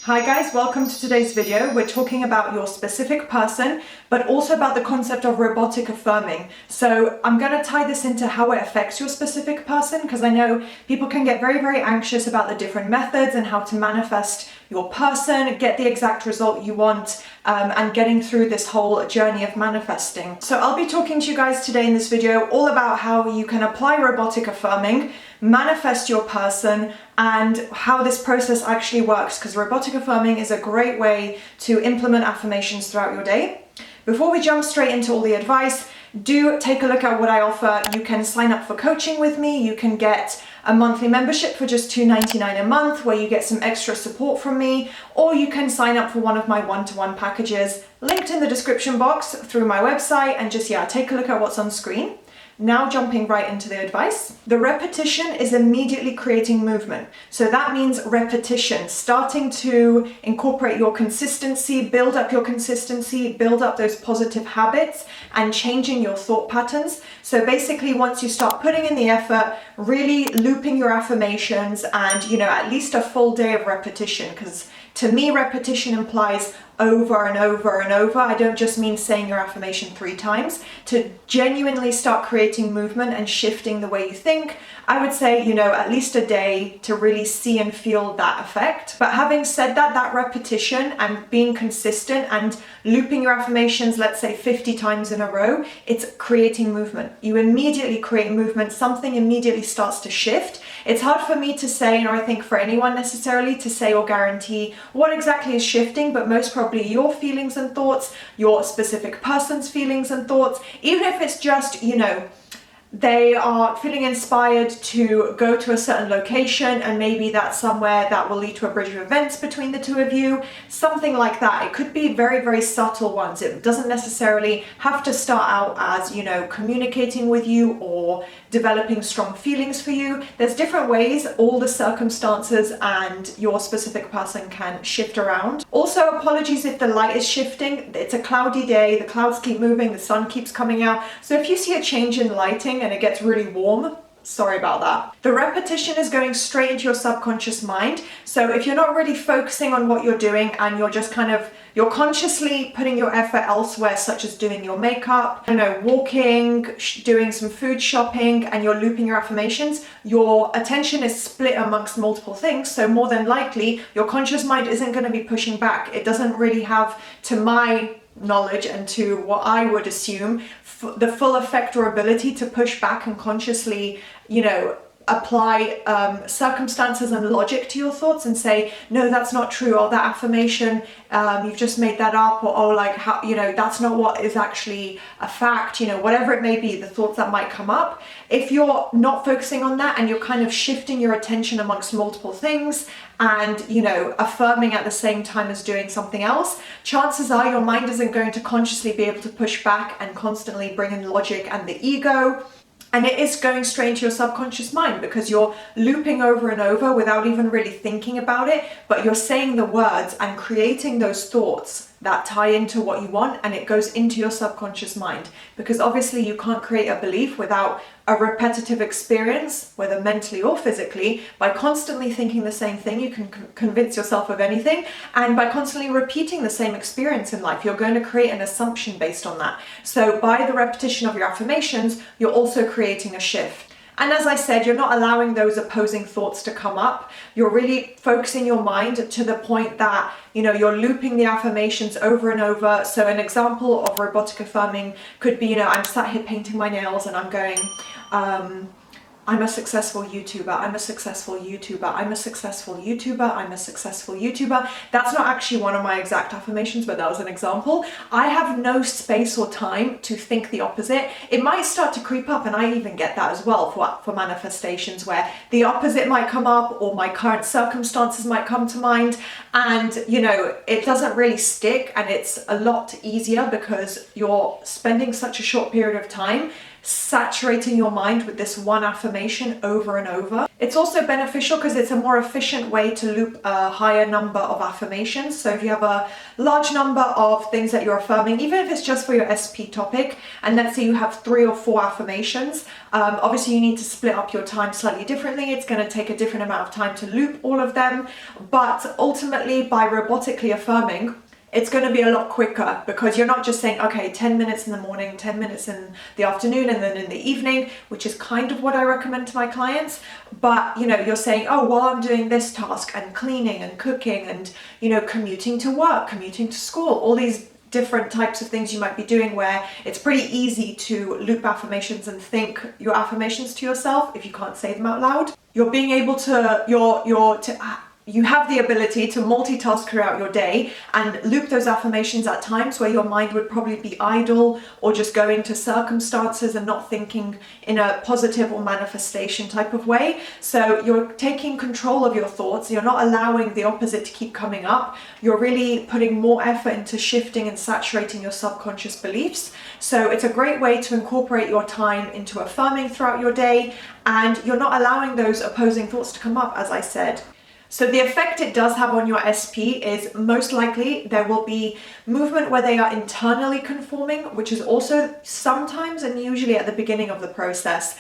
Hi guys, welcome to today's video. We're talking about your specific person, but also about the concept of robotic affirming. So I'm going to tie this into how it affects your specific person, because I know people can get very anxious about the different methods and how to manifest your person, get the exact result you want, and getting through this whole journey of manifesting. So I'll be talking to you guys today in this video all about how you can apply robotic affirming, manifest your person, and how this process actually works, because robotic affirming is a great way to implement affirmations throughout your day. Before we jump straight into all the advice, do take a look at what I offer. You can sign up for coaching with me. You can get a monthly membership for just $2.99 a month where you get some extra support from me, or you can sign up for one of my one-to-one packages linked in the description box through my website, and just take a look at what's on screen. Now jumping right into the advice. The repetition is immediately creating movement. So that means repetition, starting to incorporate your consistency, build up your consistency, build up those positive habits, and changing your thought patterns. So basically, once you start putting in the effort, really looping your affirmations, and at least a full day of repetition, because to me, repetition implies over and over and over. I don't just mean saying your affirmation 3 times. To genuinely start creating movement and shifting the way you think, I would say, at least a day to really see and feel that effect. But having said that, that repetition and being consistent and looping your affirmations, let's say 50 times in a row, it's creating movement. You immediately create movement, something immediately starts to shift. It's hard for me to say, or I think for anyone necessarily to say or guarantee what exactly is shifting, but most probably your feelings and thoughts, your specific person's feelings and thoughts, even if it's just, they are feeling inspired to go to a certain location, and maybe that's somewhere that will lead to a bridge of events between the two of you, something like that. It could be very subtle ones. It doesn't necessarily have to start out as, communicating with you or developing strong feelings for you. There's different ways all the circumstances and your specific person can shift around. Also, apologies if the light is shifting. It's a cloudy day, the clouds keep moving, the sun keeps coming out. So if you see a change in lighting and it gets really warm, sorry about that. The repetition is going straight into your subconscious mind. So if you're not really focusing on what you're doing and you're just you're consciously putting your effort elsewhere, such as doing your makeup, walking, doing some food shopping, and you're looping your affirmations, your attention is split amongst multiple things. So more than likely, your conscious mind isn't going to be pushing back. It doesn't really have, to my knowledge and to what I would assume, the full effect or ability to push back and consciously, apply circumstances and logic to your thoughts and say, no, that's not true, or that affirmation, you've just made that up, or how, that's not what is actually a fact, whatever it may be, the thoughts that might come up. If you're not focusing on that and you're kind of shifting your attention amongst multiple things and, affirming at the same time as doing something else, chances are your mind isn't going to consciously be able to push back and constantly bring in logic and the ego. And it is going straight into your subconscious mind because you're looping over and over without even really thinking about it, but you're saying the words and creating those thoughts that tie into what you want, and it goes into your subconscious mind. Because obviously you can't create a belief without a repetitive experience, whether mentally or physically. By constantly thinking the same thing, you can convince yourself of anything, and by constantly repeating the same experience in life, you're going to create an assumption based on that. So by the repetition of your affirmations, you're also creating a shift. And as I said, you're not allowing those opposing thoughts to come up. You're really focusing your mind to the point that, you're looping the affirmations over and over. So an example of robotic affirming could be, I'm sat here painting my nails and I'm going, I'm a successful YouTuber, I'm a successful YouTuber, I'm a successful YouTuber, I'm a successful YouTuber. That's not actually one of my exact affirmations, but that was an example. I have no space or time to think the opposite. It might start to creep up, and I even get that as well for manifestations, where the opposite might come up or my current circumstances might come to mind, and it doesn't really stick, and it's a lot easier because you're spending such a short period of time saturating your mind with this one affirmation over and over. It's also beneficial because it's a more efficient way to loop a higher number of affirmations. So if you have a large number of things that you're affirming, even if it's just for your SP topic, and let's say you have 3 or 4 affirmations, obviously you need to split up your time slightly differently. It's going to take a different amount of time to loop all of them, but ultimately by robotically affirming, it's going to be a lot quicker, because you're not just saying, okay, 10 minutes in the morning, 10 minutes in the afternoon, and then in the evening, which is kind of what I recommend to my clients. But, you know, you're saying, oh, while I'm doing this task and cleaning and cooking and, you know, commuting to work, commuting to school, all these different types of things you might be doing where it's pretty easy to loop affirmations and think your affirmations to yourself if you can't say them out loud. You're being able to, you have the ability to multitask throughout your day and loop those affirmations at times where your mind would probably be idle or just going to circumstances and not thinking in a positive or manifestation type of way. So you're taking control of your thoughts. You're not allowing the opposite to keep coming up. You're really putting more effort into shifting and saturating your subconscious beliefs. So it's a great way to incorporate your time into affirming throughout your day, and you're not allowing those opposing thoughts to come up, as I said. So the effect it does have on your SP is most likely there will be movement where they are internally conforming, which is also sometimes and usually at the beginning of the process.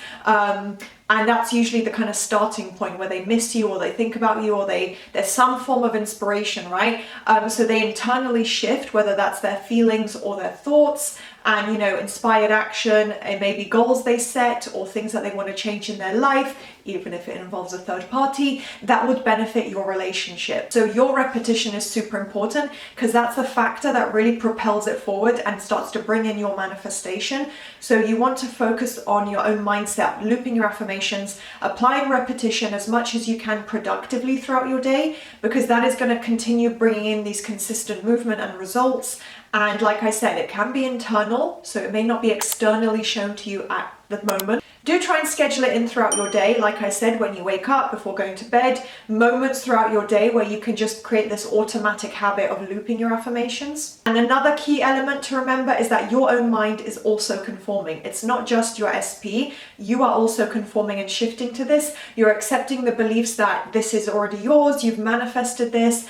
And that's usually the kind of starting point where they miss you or they think about you or there's some form of inspiration, right? So they internally shift, whether that's their feelings or their thoughts, and, you know, inspired action, it may be goals they set or things that they want to change in their life, even if it involves a third party, that would benefit your relationship. So your repetition is super important, because that's the factor that really propels it forward and starts to bring in your manifestation. So you want to focus on your own mindset, looping your affirmations, applying repetition as much as you can productively throughout your day, because that is going to continue bringing in these consistent movement and results. And like I said, it can be internal, so it may not be externally shown to you at the moment. Do try and schedule it in throughout your day, like I said, when you wake up, before going to bed, moments throughout your day where you can just create this automatic habit of looping your affirmations. And another key element to remember is that your own mind is also conforming. It's not just your SP, you are also conforming and shifting to this. You're accepting the beliefs that this is already yours, you've manifested this,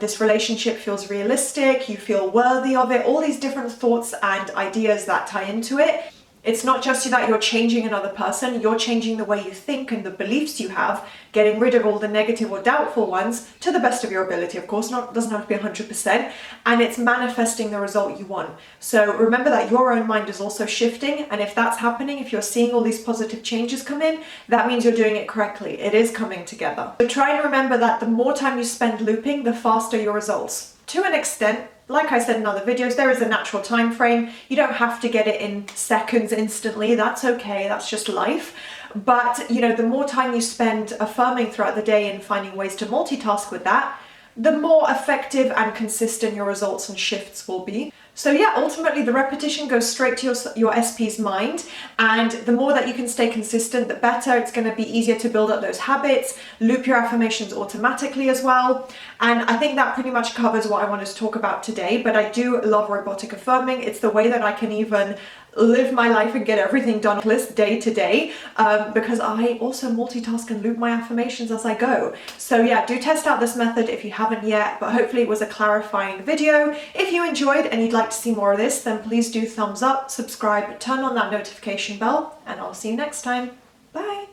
this relationship feels realistic, you feel worthy of it, all these different thoughts and ideas that tie into it. It's not just that you're changing another person, you're changing the way you think and the beliefs you have, getting rid of all the negative or doubtful ones to the best of your ability, of course, doesn't have to be 100%, and it's manifesting the result you want. So remember that your own mind is also shifting, and if that's happening, if you're seeing all these positive changes come in, that means you're doing it correctly. It is coming together. So try and remember that the more time you spend looping, the faster your results. To an extent, like I said in other videos, there is a natural time frame. You don't have to get it in seconds instantly. That's okay. That's just life. But, you know, the more time you spend affirming throughout the day and finding ways to multitask with that, the more effective and consistent your results and shifts will be. So yeah, ultimately the repetition goes straight to your SP's mind, and the more that you can stay consistent, the better. It's going to be easier to build up those habits, loop your affirmations automatically as well. And I think that pretty much covers what I wanted to talk about today, but I do love robotic affirming. It's the way that I can even live my life and get everything done day to day, because I also multitask and loop my affirmations as I go. So yeah, do test out this method if you haven't yet, but hopefully it was a clarifying video. If you enjoyed and you'd like to see more of this, then please do thumbs up, subscribe, turn on that notification bell, and I'll see you next time. Bye!